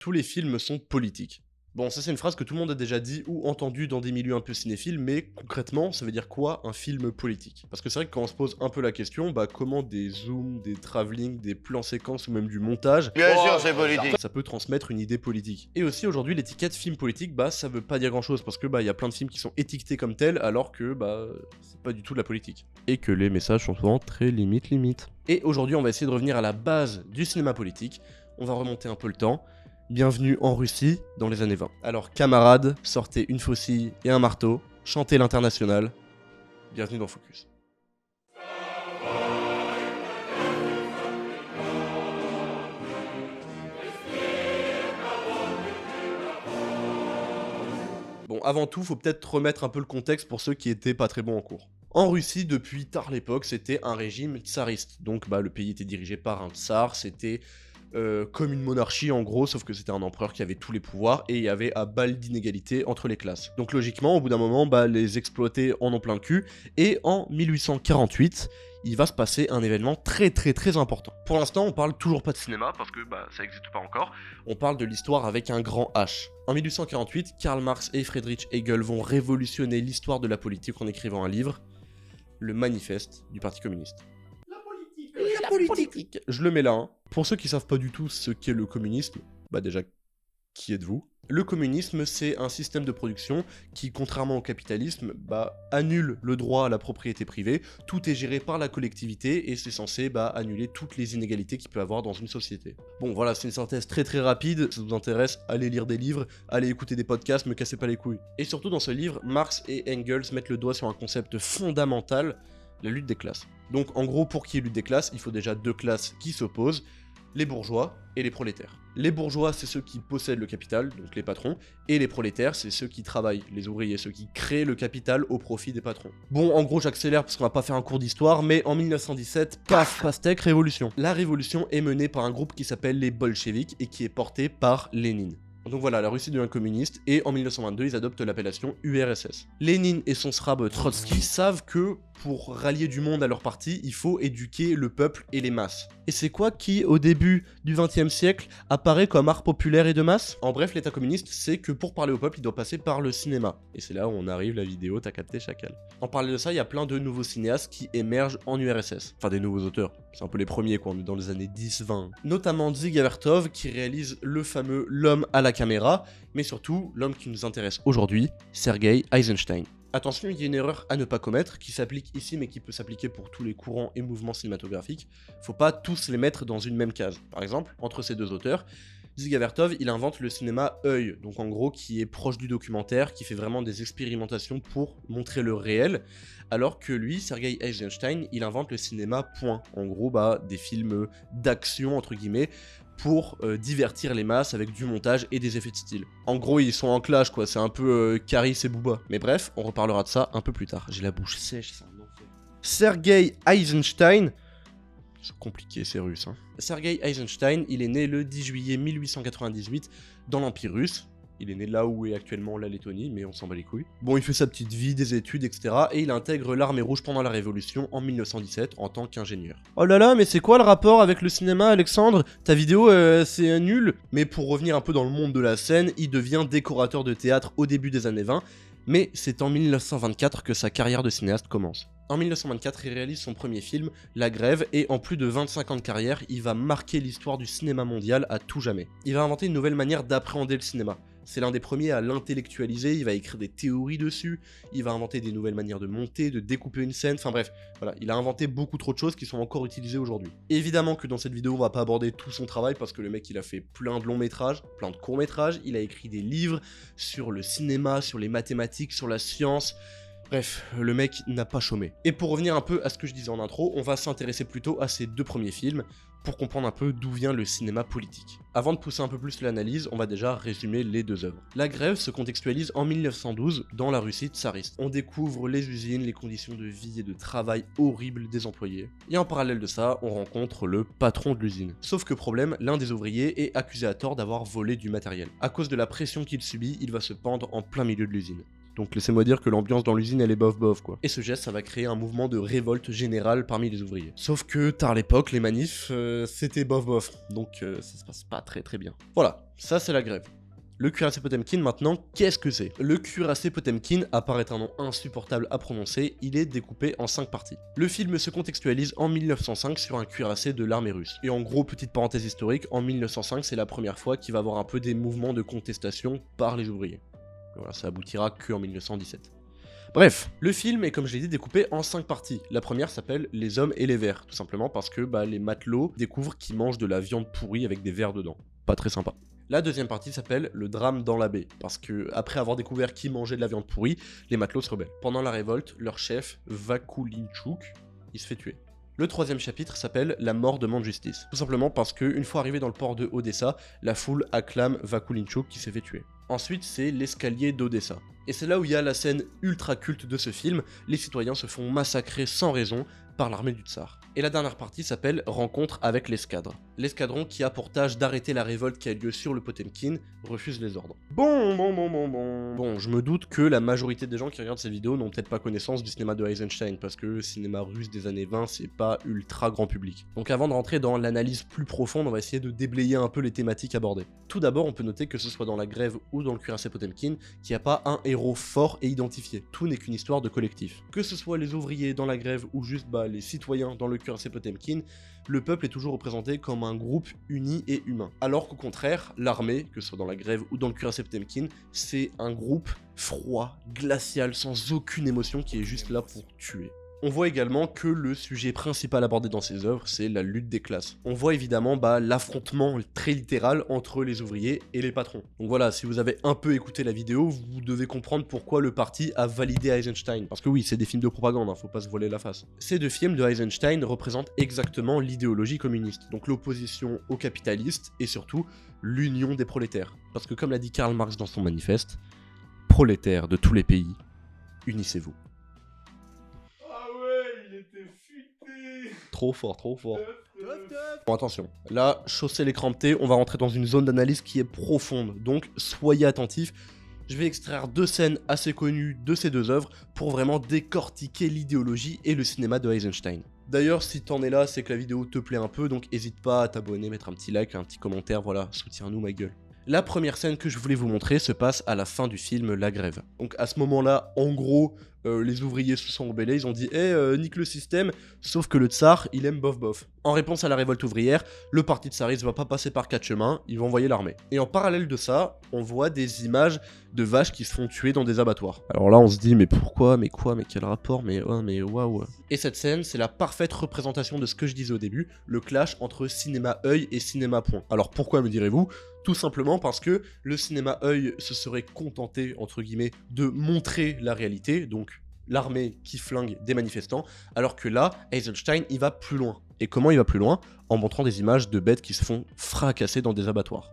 tous les films sont politiques. Bon, ça c'est une phrase que tout le monde a déjà dit ou entendu dans des milieux un peu cinéphiles, mais concrètement, ça veut dire quoi un film politique? Parce que c'est vrai que quand on se pose un peu la question, comment des zooms, des travelling, des plans séquences ou même du montage, Bien sûr, c'est politique. ça peut transmettre une idée politique. Et aussi aujourd'hui, l'étiquette film politique, ça veut pas dire grand chose, parce que y a plein de films qui sont étiquetés comme tels, alors que c'est pas du tout de la politique. Et que les messages sont souvent très limite. Et aujourd'hui, on va essayer de revenir à la base du cinéma politique, on va remonter un peu le temps. Bienvenue en Russie, dans les années 20. Alors, camarades, sortez une faucille et un marteau, chantez l'Internationale. Bienvenue dans Focus. Bon, avant tout, faut peut-être remettre un peu le contexte pour ceux qui étaient pas très bons en cours. En Russie, depuis tard l'époque, c'était un régime tsariste. Donc, le pays était dirigé par un tsar, c'était comme une monarchie en gros, sauf que c'était un empereur qui avait tous les pouvoirs et il y avait à balle d'inégalité entre les classes. Donc logiquement, au bout d'un moment, les exploités en ont plein le cul, et en 1848, il va se passer un événement très important. Pour l'instant, on parle toujours pas de cinéma, parce que ça existe pas encore, on parle de l'histoire avec un grand H. En 1848, Karl Marx et Friedrich Hegel vont révolutionner l'histoire de la politique en écrivant un livre, le Manifeste du Parti communiste. La politique. Je le mets là. Pour ceux qui savent pas du tout ce qu'est le communisme, déjà, qui êtes-vous? Le communisme, c'est un système de production qui, contrairement au capitalisme, annule le droit à la propriété privée. Tout est géré par la collectivité et c'est censé annuler toutes les inégalités qu'il peut avoir dans une société. Bon, voilà, c'est une synthèse très rapide. Si ça vous intéresse, allez lire des livres, allez écouter des podcasts, me cassez pas les couilles. Et surtout, dans ce livre, Marx et Engels mettent le doigt sur un concept fondamental, la lutte des classes. Donc en gros, pour qu'il y ait lutte des classes, il faut déjà deux classes qui s'opposent, les bourgeois et les prolétaires. Les bourgeois, c'est ceux qui possèdent le capital, donc les patrons, et les prolétaires, c'est ceux qui travaillent, les ouvriers, ceux qui créent le capital au profit des patrons. Bon, en gros, j'accélère parce qu'on va pas faire un cours d'histoire, mais en 1917, paf, pastèque, révolution. La révolution est menée par un groupe qui s'appelle les bolcheviks et qui est porté par Lénine. Donc voilà, la Russie devient communiste, et en 1922, ils adoptent l'appellation URSS. Lénine et son srab Trotsky savent que, pour rallier du monde à leur parti, il faut éduquer le peuple et les masses. Et c'est quoi qui, au début du XXe siècle, apparaît comme art populaire et de masse? En bref, l'état communiste, c'est que pour parler au peuple, il doit passer par le cinéma. Et c'est là où on arrive, la vidéo, t'as capté, chacal. En parlant de ça, il y a plein de nouveaux cinéastes qui émergent en URSS. Enfin, des nouveaux auteurs. C'est un peu les premiers, quoi, on est dans les années 10-20. Notamment Dziga Vertov, qui réalise le fameux L'homme à la caméra, mais surtout, l'homme qui nous intéresse aujourd'hui, Sergei Eisenstein. Attention, il y a une erreur à ne pas commettre, qui s'applique ici, mais qui peut s'appliquer pour tous les courants et mouvements cinématographiques. Faut pas tous les mettre dans une même case. Par exemple, entre ces deux auteurs, Dziga Vertov, il invente le cinéma œil, donc en gros qui est proche du documentaire, qui fait vraiment des expérimentations pour montrer le réel, alors que lui, Sergei Eisenstein, il invente le cinéma point, en gros des films d'action entre guillemets, pour divertir les masses avec du montage et des effets de style. En gros, ils sont en clash, quoi, c'est un peu Caris et Booba. Mais bref, on reparlera de ça un peu plus tard. J'ai la bouche sèche, c'est un enfer. Sergei Eisenstein... C'est compliqué, c'est russe, hein. Sergei Eisenstein, il est né le 10 juillet 1898 dans l'Empire russe. Il est né là où est actuellement la Lettonie, mais on s'en bat les couilles. Bon, il fait sa petite vie, des études, etc. Et il intègre l'armée rouge pendant la Révolution en 1917 en tant qu'ingénieur. Oh là là, mais c'est quoi le rapport avec le cinéma, Alexandre? Ta vidéo, c'est nul. Mais pour revenir un peu dans le monde de la scène, il devient décorateur de théâtre au début des années 20, mais c'est en 1924 que sa carrière de cinéaste commence. En 1924, il réalise son premier film, La Grève, et en plus de 25 ans de carrière, il va marquer l'histoire du cinéma mondial à tout jamais. Il va inventer une nouvelle manière d'appréhender le cinéma. C'est l'un des premiers à l'intellectualiser, il va écrire des théories dessus, il va inventer des nouvelles manières de monter, de découper une scène, enfin bref, voilà, il a inventé beaucoup trop de choses qui sont encore utilisées aujourd'hui. Évidemment que dans cette vidéo, on va pas aborder tout son travail parce que le mec, il a fait plein de longs métrages, plein de courts métrages, il a écrit des livres sur le cinéma, sur les mathématiques, sur la science. Bref, le mec n'a pas chômé. Et pour revenir un peu à ce que je disais en intro, on va s'intéresser plutôt à ces deux premiers films, pour comprendre un peu d'où vient le cinéma politique. Avant de pousser un peu plus l'analyse, on va déjà résumer les deux œuvres. La Grève se contextualise en 1912 dans la Russie tsariste. On découvre les usines, les conditions de vie et de travail horribles des employés. Et en parallèle de ça, on rencontre le patron de l'usine. Sauf que problème, l'un des ouvriers est accusé à tort d'avoir volé du matériel. À cause de la pression qu'il subit, il va se pendre en plein milieu de l'usine. Donc laissez-moi dire que l'ambiance dans l'usine elle est bof bof quoi. Et ce geste ça va créer un mouvement de révolte générale parmi les ouvriers. Sauf que tard l'époque, les manifs c'était bof bof, donc ça se passe pas très bien. Voilà, ça c'est la grève. Le cuirassé Potemkin maintenant, qu'est-ce que c'est? Le cuirassé Potemkin apparaît un nom insupportable à prononcer, il est découpé en 5 parties. Le film se contextualise en 1905 sur un cuirassé de l'armée russe. Et en gros, petite parenthèse historique, en 1905 c'est la première fois qu'il va y avoir un peu des mouvements de contestation par les ouvriers. Voilà, ça aboutira que en 1917. Bref, le film est comme je l'ai dit découpé en 5 parties. La première s'appelle Les hommes et les vers, tout simplement parce que les matelots découvrent qu'ils mangent de la viande pourrie avec des vers dedans. Pas très sympa. La deuxième partie s'appelle Le drame dans la baie, parce que après avoir découvert qui mangeait de la viande pourrie, les matelots se rebellent. Pendant la révolte, leur chef, Vakulinchuk, il se fait tuer. Le troisième chapitre s'appelle La mort de Manjustice, tout simplement parce qu'une fois arrivé dans le port de Odessa, la foule acclame Vakulinchuk qui s'est fait tuer. Ensuite, c'est l'escalier d'Odessa. Et c'est là où il y a la scène ultra culte de ce film, les citoyens se font massacrer sans raison par l'armée du tsar. Et la dernière partie s'appelle Rencontre avec l'escadre. L'escadron qui a pour tâche d'arrêter la révolte qui a lieu sur le Potemkin refuse les ordres. Bon, je me doute que la majorité des gens qui regardent ces vidéos n'ont peut-être pas connaissance du cinéma de Eisenstein, parce que le cinéma russe des années 20, c'est pas ultra grand public. Donc avant de rentrer dans l'analyse plus profonde, on va essayer de déblayer un peu les thématiques abordées. Tout d'abord, on peut noter que ce soit dans la grève ou dans le cuirassé Potemkin, qu'il n'y a pas un héros fort et identifié. Tout n'est qu'une histoire de collectif. Que ce soit les ouvriers dans la grève ou juste les citoyens dans le cuirassé Potemkin, le peuple est toujours représenté comme un groupe uni et humain. Alors qu'au contraire, l'armée, que ce soit dans la grève ou dans le cuirassé Potemkin, c'est un groupe froid, glacial, sans aucune émotion qui est juste là pour tuer. On voit également que le sujet principal abordé dans ces œuvres, c'est la lutte des classes. On voit évidemment l'affrontement très littéral entre les ouvriers et les patrons. Donc voilà, si vous avez un peu écouté la vidéo, vous devez comprendre pourquoi le parti a validé Eisenstein. Parce que oui, c'est des films de propagande, faut pas se voiler la face. Ces deux films de Eisenstein représentent exactement l'idéologie communiste, donc l'opposition aux capitalistes et surtout l'union des prolétaires. Parce que comme l'a dit Karl Marx dans son manifeste, prolétaires de tous les pays, unissez-vous. Trop fort, trop fort. Bon, attention, là, chaussez les crampes, on va rentrer dans une zone d'analyse qui est profonde, donc soyez attentifs. Je vais extraire deux scènes assez connues de ces deux œuvres pour vraiment décortiquer l'idéologie et le cinéma de Eisenstein. D'ailleurs, si t'en es là, c'est que la vidéo te plaît un peu, donc n'hésite pas à t'abonner, mettre un petit like, un petit commentaire, voilà, soutiens-nous ma gueule. La première scène que je voulais vous montrer se passe à la fin du film La Grève. Donc à ce moment-là, en gros, les ouvriers se sont rebellés, ils ont dit nique le système, sauf que le tsar, il aime bof bof. En réponse à la révolte ouvrière, le parti tsariste va pas passer par quatre chemins, ils vont envoyer l'armée. Et en parallèle de ça, on voit des images de vaches qui se font tuer dans des abattoirs. Alors là, on se dit mais pourquoi, mais quoi, mais quel rapport, mais waouh. Et cette scène, c'est la parfaite représentation de ce que je disais au début, le clash entre cinéma œil et cinéma point. Alors pourquoi me direz-vous? Tout simplement parce que le cinéma œil se serait contenté, entre guillemets, de montrer la réalité, donc l'armée qui flingue des manifestants, alors que là, Eisenstein, il va plus loin. Et comment il va plus loin? En montrant des images de bêtes qui se font fracasser dans des abattoirs.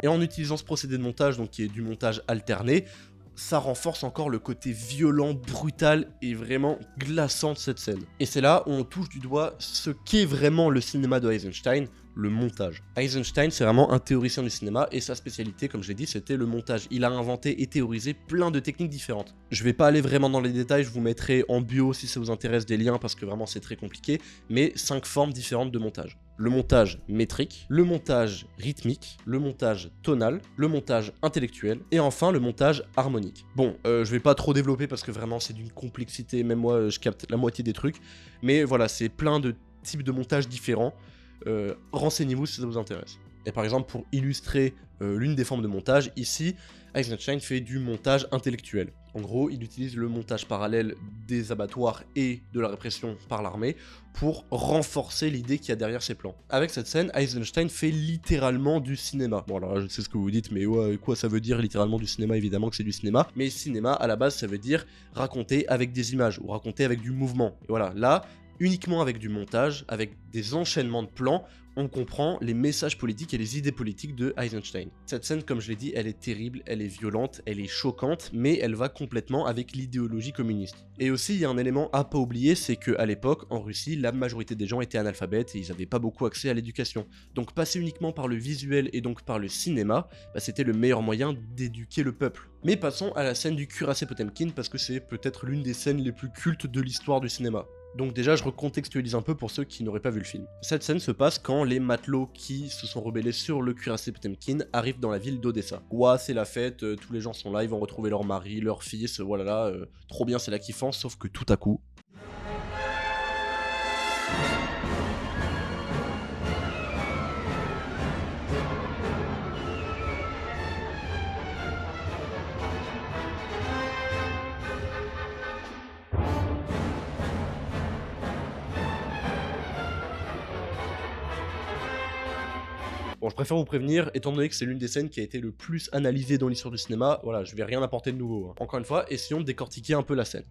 Et en utilisant ce procédé de montage, donc qui est du montage alterné, ça renforce encore le côté violent, brutal et vraiment glaçant de cette scène. Et c'est là où on touche du doigt ce qu'est vraiment le cinéma de Eisenstein, le montage. Eisenstein, c'est vraiment un théoricien du cinéma et sa spécialité, comme je l'ai dit, c'était le montage. Il a inventé et théorisé plein de techniques différentes. Je vais pas aller vraiment dans les détails, je vous mettrai en bio si ça vous intéresse des liens parce que vraiment c'est très compliqué, mais 5 formes différentes de montage. Le montage métrique, le montage rythmique, le montage tonal, le montage intellectuel et enfin le montage harmonique. Bon, je vais pas trop développer parce que vraiment c'est d'une complexité, même moi je capte la moitié des trucs, mais voilà, c'est plein de types de montages différents. Renseignez-vous si ça vous intéresse. Et par exemple, pour illustrer l'une des formes de montage, ici, Eisenstein fait du montage intellectuel. En gros, il utilise le montage parallèle des abattoirs et de la répression par l'armée pour renforcer l'idée qu'il y a derrière ces plans. Avec cette scène, Eisenstein fait littéralement du cinéma. Bon alors je sais ce que vous dites, mais ouais, quoi ça veut dire littéralement du cinéma? Évidemment que c'est du cinéma, mais cinéma à la base ça veut dire raconter avec des images ou raconter avec du mouvement. Et voilà, là, Uniquement avec du montage, avec des enchaînements de plans, on comprend les messages politiques et les idées politiques de Eisenstein. Cette scène, comme je l'ai dit, elle est terrible, elle est violente, elle est choquante, mais elle va complètement avec l'idéologie communiste. Et aussi, il y a un élément à pas oublier, c'est qu'à l'époque, en Russie, la majorité des gens étaient analphabètes et ils n'avaient pas beaucoup accès à l'éducation. Donc passer uniquement par le visuel et donc par le cinéma, c'était le meilleur moyen d'éduquer le peuple. Mais passons à la scène du cuirassé Potemkin, parce que c'est peut-être l'une des scènes les plus cultes de l'histoire du cinéma. Donc déjà, je recontextualise un peu pour ceux qui n'auraient pas vu le film. Cette scène se passe quand les matelots qui se sont rebellés sur le cuirassé Potemkin arrivent dans la ville d'Odessa. Ouah, c'est la fête, tous les gens sont là, ils vont retrouver leur mari, leur fils, voilà là, trop bien, c'est la kiffance, sauf que tout à coup... Bon, je préfère vous prévenir, étant donné que c'est l'une des scènes qui a été le plus analysée dans l'histoire du cinéma, voilà, je vais rien apporter de nouveau. Encore une fois, essayons de décortiquer un peu la scène.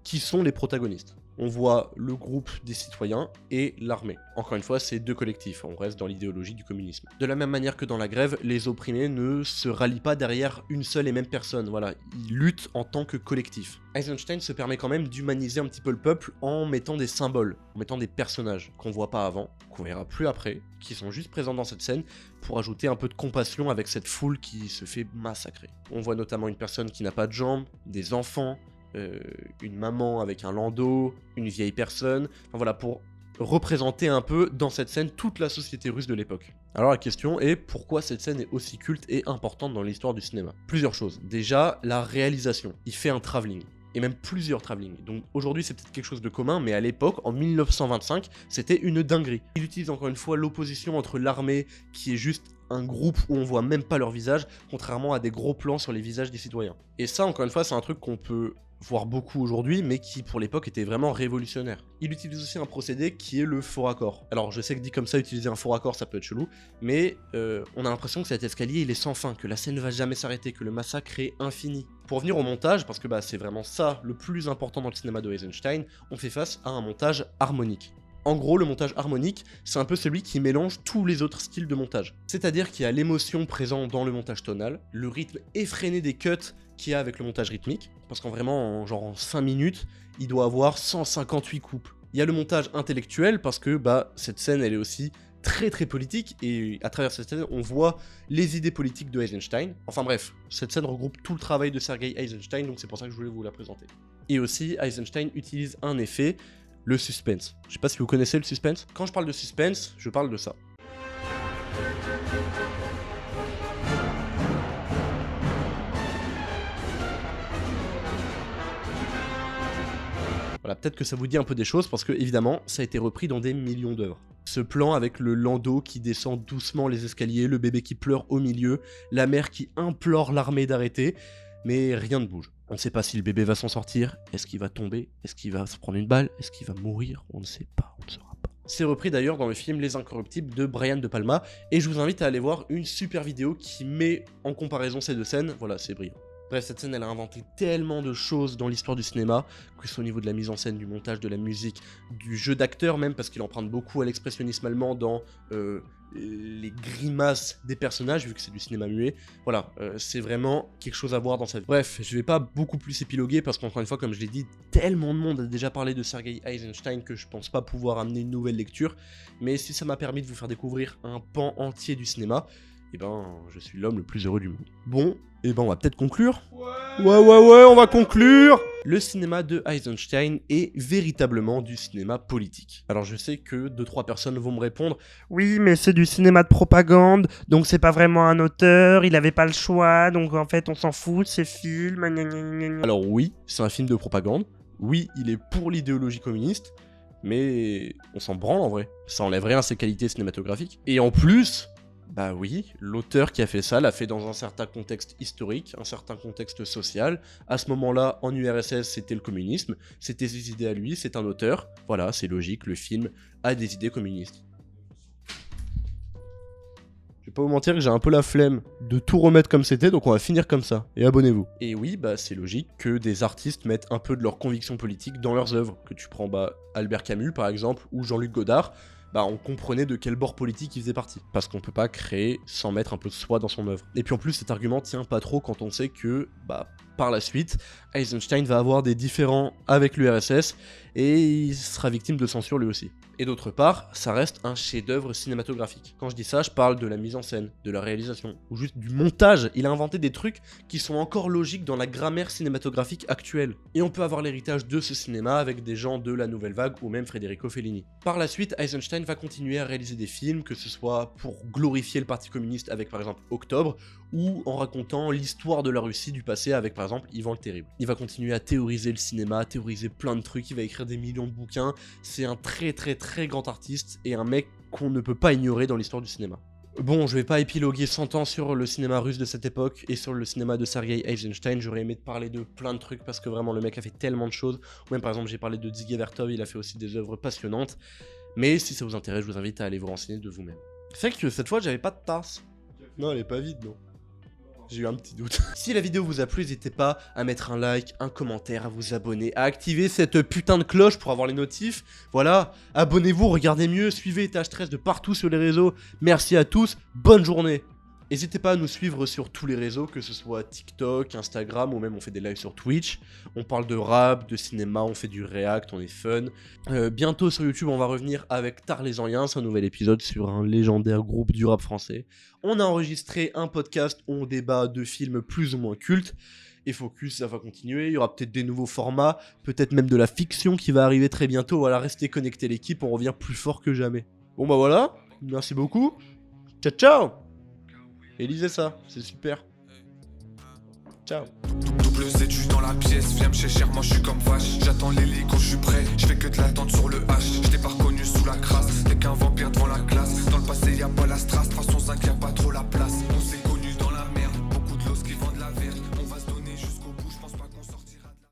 Qui sont les protagonistes? On voit le groupe des citoyens et l'armée. Encore une fois, c'est deux collectifs, on reste dans l'idéologie du communisme. De la même manière que dans la grève, les opprimés ne se rallient pas derrière une seule et même personne, voilà, ils luttent en tant que collectif. Eisenstein se permet quand même d'humaniser un petit peu le peuple en mettant des symboles, en mettant des personnages qu'on voit pas avant, qu'on verra plus après, qui sont juste présents dans cette scène pour ajouter un peu de compassion avec cette foule qui se fait massacrer. On voit notamment une personne qui n'a pas de jambes, des enfants, une maman avec un landau, une vieille personne, enfin voilà, pour représenter un peu dans cette scène toute la société russe de l'époque. Alors la question est pourquoi cette scène est aussi culte et importante dans l'histoire du cinéma? Plusieurs choses. Déjà, la réalisation. Il fait un travelling. Et même plusieurs travelling. Donc aujourd'hui c'est peut-être quelque chose de commun, mais à l'époque, en 1925, c'était une dinguerie. Il utilise encore une fois l'opposition entre l'armée, qui est juste un groupe où on voit même pas leur visage, contrairement à des gros plans sur les visages des citoyens. Et ça, encore une fois, c'est un truc qu'on peut voir beaucoup aujourd'hui, mais qui pour l'époque était vraiment révolutionnaire. Il utilise aussi un procédé qui est le faux raccord. Alors je sais que dit comme ça, utiliser un faux raccord ça peut être chelou, mais on a l'impression que cet escalier il est sans fin, que la scène va jamais s'arrêter, que le massacre est infini. Pour revenir au montage, parce que c'est vraiment ça le plus important dans le cinéma de Eisenstein, on fait face à un montage harmonique. En gros, le montage harmonique, c'est un peu celui qui mélange tous les autres styles de montage. C'est-à-dire qu'il y a l'émotion présente dans le montage tonal, le rythme effréné des cuts qu'il y a avec le montage rythmique, parce qu'en vraiment, en 5 minutes, il doit avoir 158 couples. Il y a le montage intellectuel, parce que cette scène, elle est aussi très très politique, et à travers cette scène, on voit les idées politiques de Eisenstein. Enfin bref, cette scène regroupe tout le travail de Sergei Eisenstein, donc c'est pour ça que je voulais vous la présenter. Et aussi, Eisenstein utilise un effet, le suspense. Je sais pas si vous connaissez le suspense. Quand je parle de suspense, je parle de ça. Voilà, peut-être que ça vous dit un peu des choses parce que, évidemment, ça a été repris dans des millions d'œuvres. Ce plan avec le landau qui descend doucement les escaliers, le bébé qui pleure au milieu, la mère qui implore l'armée d'arrêter, mais rien ne bouge. On ne sait pas si le bébé va s'en sortir, est-ce qu'il va tomber, est-ce qu'il va se prendre une balle, est-ce qu'il va mourir, on ne sait pas, on ne saura pas. C'est repris d'ailleurs dans le film Les Incorruptibles de Brian De Palma, et je vous invite à aller voir une super vidéo qui met en comparaison ces deux scènes, voilà, c'est brillant. Bref, cette scène, elle a inventé tellement de choses dans l'histoire du cinéma, que ce soit au niveau de la mise en scène, du montage, de la musique, du jeu d'acteur même, parce qu'il emprunte beaucoup à l'expressionnisme allemand dans les grimaces des personnages, vu que c'est du cinéma muet. Voilà, c'est vraiment quelque chose à voir dans cette vie. Bref, je vais pas beaucoup plus épiloguer, parce qu'encore une fois, comme je l'ai dit, tellement de monde a déjà parlé de Sergei Eisenstein que je pense pas pouvoir amener une nouvelle lecture, mais si ça m'a permis de vous faire découvrir un pan entier du cinéma, je suis l'homme le plus heureux du monde. Bon, on va peut-être conclure. Ouais, on va conclure. Le cinéma de Eisenstein est véritablement du cinéma politique. Alors je sais que 2-3 personnes vont me répondre « Oui, mais c'est du cinéma de propagande, donc c'est pas vraiment un auteur, il avait pas le choix, donc en fait on s'en fout de ses films... » Alors oui, c'est un film de propagande. Oui, il est pour l'idéologie communiste. Mais on s'en branle en vrai. Ça enlève rien à ses qualités cinématographiques. Et en plus... oui, l'auteur qui a fait ça l'a fait dans un certain contexte historique, un certain contexte social. À ce moment-là, en URSS, c'était le communisme, c'était ses idées à lui, c'est un auteur. Voilà, c'est logique, le film a des idées communistes. Je vais pas vous mentir que j'ai un peu la flemme de tout remettre comme c'était, donc on va finir comme ça. Et abonnez-vous. Et oui, bah c'est logique que des artistes mettent un peu de leurs convictions politiques dans leurs œuvres. Que tu prends Albert Camus par exemple, ou Jean-Luc Godard, on comprenait de quel bord politique il faisait partie. Parce qu'on peut pas créer sans mettre un peu de soi dans son œuvre. Et puis en plus, cet argument tient pas trop quand on sait que, par la suite, Eisenstein va avoir des différends avec l'URSS et il sera victime de censure lui aussi. Et d'autre part, ça reste un chef-d'œuvre cinématographique. Quand je dis ça, je parle de la mise en scène, de la réalisation, ou juste du montage. Il a inventé des trucs qui sont encore logiques dans la grammaire cinématographique actuelle. Et on peut avoir l'héritage de ce cinéma avec des gens de la Nouvelle Vague ou même Federico Fellini. Par la suite, Eisenstein va continuer à réaliser des films, que ce soit pour glorifier le Parti communiste avec par exemple Octobre, ou en racontant l'histoire de la Russie du passé avec par exemple Ivan le Terrible. Il va continuer à théoriser le cinéma, à théoriser plein de trucs, il va écrire des millions de bouquins, c'est un très grand artiste et un mec qu'on ne peut pas ignorer dans l'histoire du cinéma. Bon, je vais pas épiloguer 100 ans sur le cinéma russe de cette époque et sur le cinéma de Sergei Eisenstein, j'aurais aimé te parler de plein de trucs parce que vraiment le mec a fait tellement de choses, ou même par exemple j'ai parlé de Dziga Vertov, il a fait aussi des œuvres passionnantes, mais si ça vous intéresse, je vous invite à aller vous renseigner de vous-même. C'est vrai que cette fois j'avais pas de tasse. Non, elle est pas vide, non. J'ai eu un petit doute. Si la vidéo vous a plu, n'hésitez pas à mettre un like, un commentaire, à vous abonner, à activer cette putain de cloche pour avoir les notifs. Voilà, abonnez-vous, regardez mieux, suivez TH13 de partout sur les réseaux. Merci à tous, bonne journée. N'hésitez pas à nous suivre sur tous les réseaux, que ce soit TikTok, Instagram, ou même on fait des lives sur Twitch. On parle de rap, de cinéma, on fait du react, on est fun. Bientôt sur YouTube, on va revenir avec Tar les Anciens, c'est un nouvel épisode sur un légendaire groupe du rap français. On a enregistré un podcast où on débat de films plus ou moins cultes. Et Focus, ça va continuer, il y aura peut-être des nouveaux formats, peut-être même de la fiction qui va arriver très bientôt. Voilà, restez connectés l'équipe, on revient plus fort que jamais. Bon bah voilà, merci beaucoup. Ciao ciao. Et lisez ça, c'est super. Ciao. Double Z, dans la pièce, viens me chercher, moi je suis comme vache. J'attends l'hélico, je suis prêt, je fais que de l'attente sur le H.